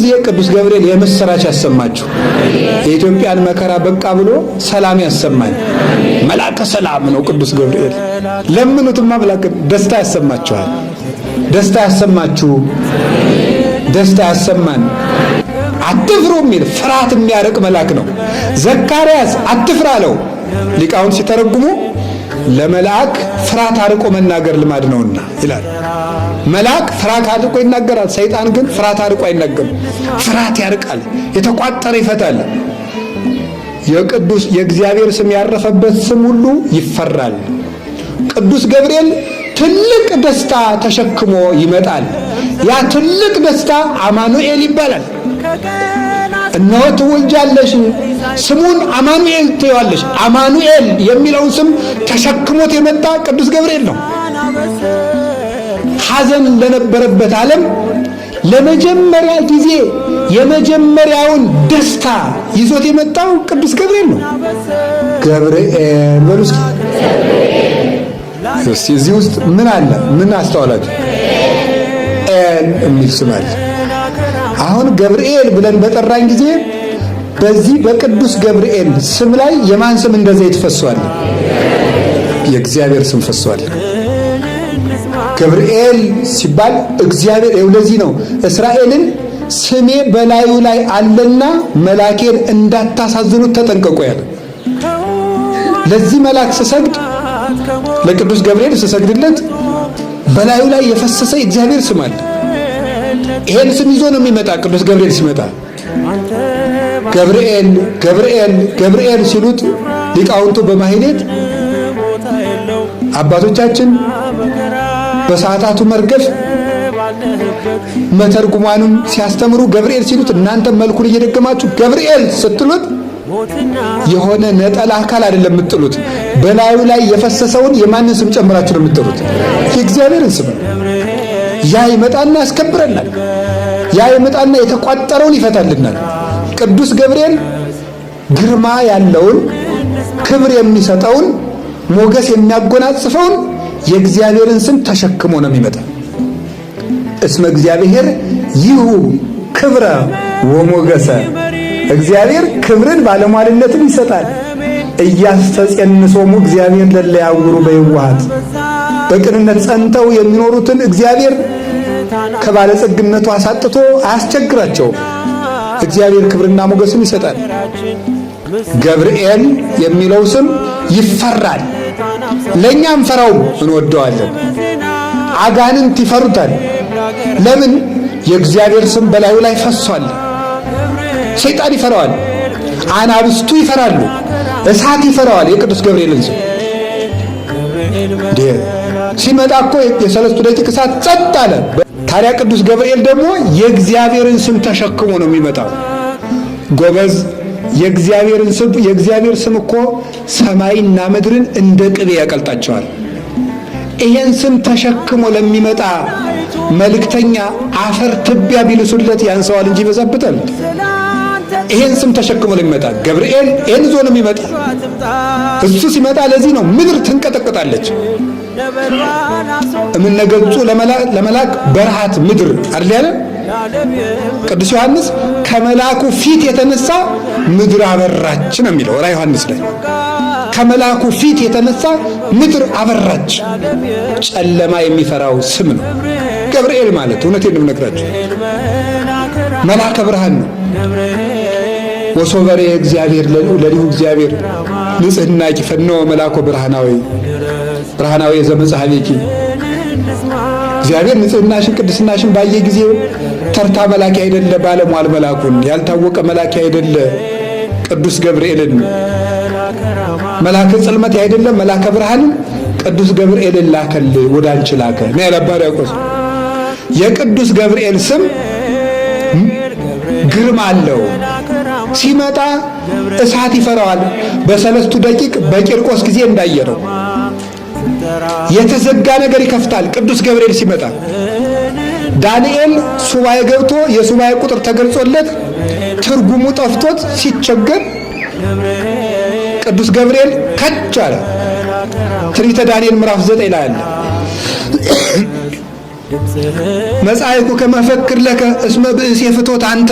ጊዜ ቅዱስ ገብርኤል የምስራች ያሰማችሁ። የኢትዮጵያን መከራ በቃ ብሎ ሰላም ያሰማኝ። መልአከ ሰላም ነው ቅዱስ ገብርኤል። ለምኑትማ መልአከ ደስታ ያሰማችኋል። ደስታ ያሰማችሁ፣ ደስታ ያሰማን። አትፍሩ የሚል ፍርሃት የሚያርቅ መልአክ ነው። ዘካርያስ አትፍራ አለው። ሊቃውንት ሲተረጉሙ ለመልአክ ፍርሃት አርቆ መናገር ልማድ ነውና ይላል። መልአክ ፍርሃት አርቆ ይናገራል። ሰይጣን ግን ፍርሃት አርቆ አይናገርም። ፍርሃት ያርቃል፣ የተቋጠረ ይፈታል። የእግዚአብሔር ስም ያረፈበት ስም ሁሉ ይፈራል። ቅዱስ ገብርኤል ትልቅ ደስታ ተሸክሞ ይመጣል። ያ ትልቅ ደስታ አማኑኤል ይባላል። እነሆ ትወልጃለሽ፣ ስሙን አማኑኤል ትይዋለሽ። አማኑኤል የሚለውን ስም ተሸክሞት የመጣ ቅዱስ ገብርኤል ነው። ሐዘን ለነበረበት ዓለም ለመጀመሪያ ጊዜ የመጀመሪያውን ደስታ ይዞት የመጣው ቅዱስ ገብርኤል ነው። ገብርኤል በሉ እስኪ እዚህ ውስጥ ምን አለ? ምን አስተዋላችሁ? ኤል የሚል ስም አለ። አሁን ገብርኤል ብለን በጠራን ጊዜ በዚህ በቅዱስ ገብርኤል ስም ላይ የማን ስም እንደ ዘይት ፈሷል? የእግዚአብሔር ስም ፈሷል። ገብርኤል ሲባል እግዚአብሔር ለዚህ ነው እስራኤልን ስሜ በላዩ ላይ አለና መላኬን እንዳታሳዝኑት ተጠንቀቁ ያለ። ለዚህ መልአክ ስሰግድ፣ ለቅዱስ ገብርኤል ስሰግድለት በላዩ ላይ የፈሰሰ እግዚአብሔር ስም አለ። ይሄን ስም ይዞ ነው የሚመጣ። ቅዱስ ገብርኤል ሲመጣ ገብርኤል ገብርኤል ገብርኤል ሲሉት ሊቃውንቱ በማህሌት አባቶቻችን በሰዓታቱ መርገፍ መተርጉማኑን ሲያስተምሩ ገብርኤል ሲሉት እናንተ መልኩን እየደገማችሁ ገብርኤል ስትሉት የሆነ ነጠላ አካል አይደለም የምትጥሉት፣ በላዩ ላይ የፈሰሰውን የማንን ስም ጨምራችሁ ነው የምትጥሉት? የእግዚአብሔርን ስም። ያ ይመጣና ያስከብረናል። ያ ይመጣና የተቋጠረውን ይፈታልናል። ቅዱስ ገብርኤል ግርማ ያለውን ክብር የሚሰጠውን ሞገስ የሚያጎናጽፈውን የእግዚአብሔርን ስም ተሸክሞ ነው የሚመጣ። እስመ እግዚአብሔር ይሁ ክብረ ወሞገሰ፣ እግዚአብሔር ክብርን ባለሟልነትን ይሰጣል። እያስተጸንሶሙ እግዚአብሔር ለለ ያውሩ በየዋሃት፣ በቅንነት ጸንተው የሚኖሩትን እግዚአብሔር ከባለጸግነቱ አሳጥቶ አያስቸግራቸውም። እግዚአብሔር ክብርና ሞገስን ይሰጣል። ገብርኤል የሚለው ስም ይፈራል። ለኛም ፈራው እንወደዋለን። አጋንንት ይፈሩታል። ለምን? የእግዚአብሔር ስም በላዩ ላይ ፈሷል። ሰይጣን ይፈራዋል። አናብስቱ ይፈራሉ። እሳት ይፈራዋል የቅዱስ ገብርኤልን ስም። ሲመጣ እኮ የሰለስቱ ደቂቅ እሳት ጸጥ አለ። ታዲያ ቅዱስ ገብርኤል ደግሞ የእግዚአብሔርን ስም ተሸክሞ ነው የሚመጣው። ጎበዝ፣ የእግዚአብሔር ስም እኮ ሰማይና ምድርን እንደ ቅቤ ያቀልጣቸዋል። ይሄን ስም ተሸክሞ ለሚመጣ መልእክተኛ አፈር ትቢያ ቢልሱለት ያንሰዋል እንጂ ይበዛበታል። ይሄን ስም ተሸክሞ ለሚመጣ ገብርኤል ይሄን ይዞ ነው የሚመጣ። እሱ ሲመጣ ለዚህ ነው ምድር ትንቀጠቀጣለች። እምነገጹ ለመላክ በረሃት ምድር አይደል ያለ ቅዱስ ዮሐንስ። ከመላኩ ፊት የተነሳ ምድር አበራች ነው የሚለው ራዕየ ዮሐንስ ላይ። ከመላኩ ፊት የተነሳ ምድር አበራች። ጨለማ የሚፈራው ስም ነው ገብርኤል ማለት። እውነቴን ነው የምነግራችሁ፣ መልአከ ብርሃን ነው። ወሶበሬ እግዚአብሔር ለሊሁ እግዚአብሔር ንጽሕና ይፈነው መልአኮ ብርሃናዊ ዘመጽሐቤኪ። እግዚአብሔር ንጽሕናሽን ቅድስናሽን ባየ ጊዜ ተርታ መላኪ አይደለ ባለሟል መላኩን ያልታወቀ መላኪ አይደለ ቅዱስ ገብርኤልን መላከ ጽልመት አይደለ መላከ ብርሃንን ቅዱስ ገብርኤልን ላከል ወደ አንቺ ላከ ነው ያለ አባ ሕርያቆስ። የቅዱስ ገብርኤል ስም ግርማ አለው። ሲመጣ እሳት ይፈራዋል። በሰለስቱ ደቂቅ በቂርቆስ ጊዜ እንዳየነው የተዘጋ ነገር ይከፍታል ቅዱስ ገብርኤል ሲመጣ። ዳንኤል ሱባኤ ገብቶ የሱባኤ ቁጥር ተገልጾለት ትርጉሙ ጠፍቶት ሲቸገር ቅዱስ ገብርኤል ከች አለ። ትንቢተ ዳንኤል ምዕራፍ 9 ላይ አለ። መጻይኩ ከመፈክር ለከ እስመ ብእሴ ፍቶት አንተ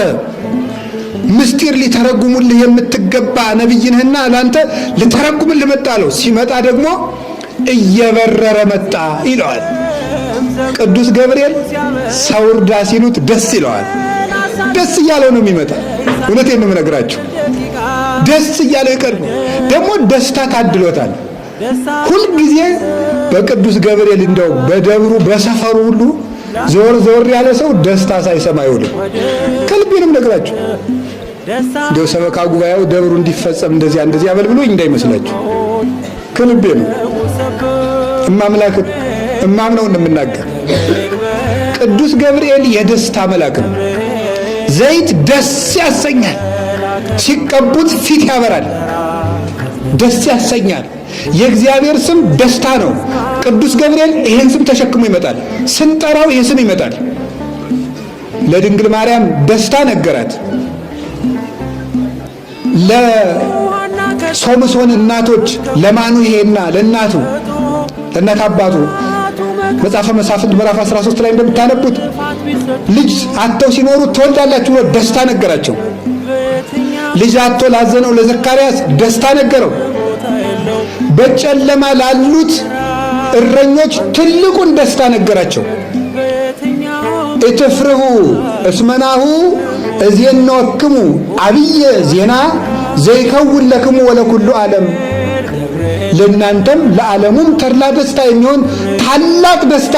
ምስጢር ሊተረጉሙልህ የምትገባ ነብይ ነህና ላንተ ሊተረጉምልህ መጣ አለው። ሲመጣ ደግሞ እየበረረ መጣ ይለዋል። ቅዱስ ገብርኤል ሰው እርዳ ሲሉት ደስ ይለዋል። ደስ እያለው ነው የሚመጣ። እውነቴን ነው የምነግራችሁ። ደስ እያለው ይቀርብ። ደግሞ ደስታ ታድሎታል። ሁልጊዜ በቅዱስ ገብርኤል እንደው በደብሩ በሰፈሩ ሁሉ ዞር ዞር ያለ ሰው ደስታ ሳይሰማ አይውልም። ከልቤንም ነግራችሁ እንደው ሰበካ ጉባኤው ደብሩ እንዲፈጸም እንደዚህ አበልብሎኝ እንዳይመስላችሁ። ከልቤ ነው እማምላክ እማምነው እንደምናገር። ቅዱስ ገብርኤል የደስታ መልአክ ነው። ዘይት ደስ ያሰኛል። ሲቀቡት ፊት ያበራል፣ ደስ ያሰኛል። የእግዚአብሔር ስም ደስታ ነው። ቅዱስ ገብርኤል ይሄን ስም ተሸክሞ ይመጣል። ስንጠራው ይሄ ስም ይመጣል። ለድንግል ማርያም ደስታ ነገራት። ለሶምሶን እናቶች ለማኑሄና ለእናት አባቱ መጽሐፈ መሳፍንት ምዕራፍ 13 ላይ እንደምታነቡት ልጅ አጥተው ሲኖሩ ትወልዳላችሁ ብሎ ደስታ ነገራቸው። ልጅ አጥቶ ላዘነው ለዘካርያስ ደስታ ነገረው። በጨለማ ላሉት እረኞች ትልቁን ደስታ ነገራቸው። እትፍርሁ እስመናሁ እዜንወክሙ አብየ ዜና ዘይከውን ለክሙ ወለኩሉ ዓለም። ለእናንተም ለዓለሙም ተድላ ደስታ የሚሆን ታላቅ ደስታ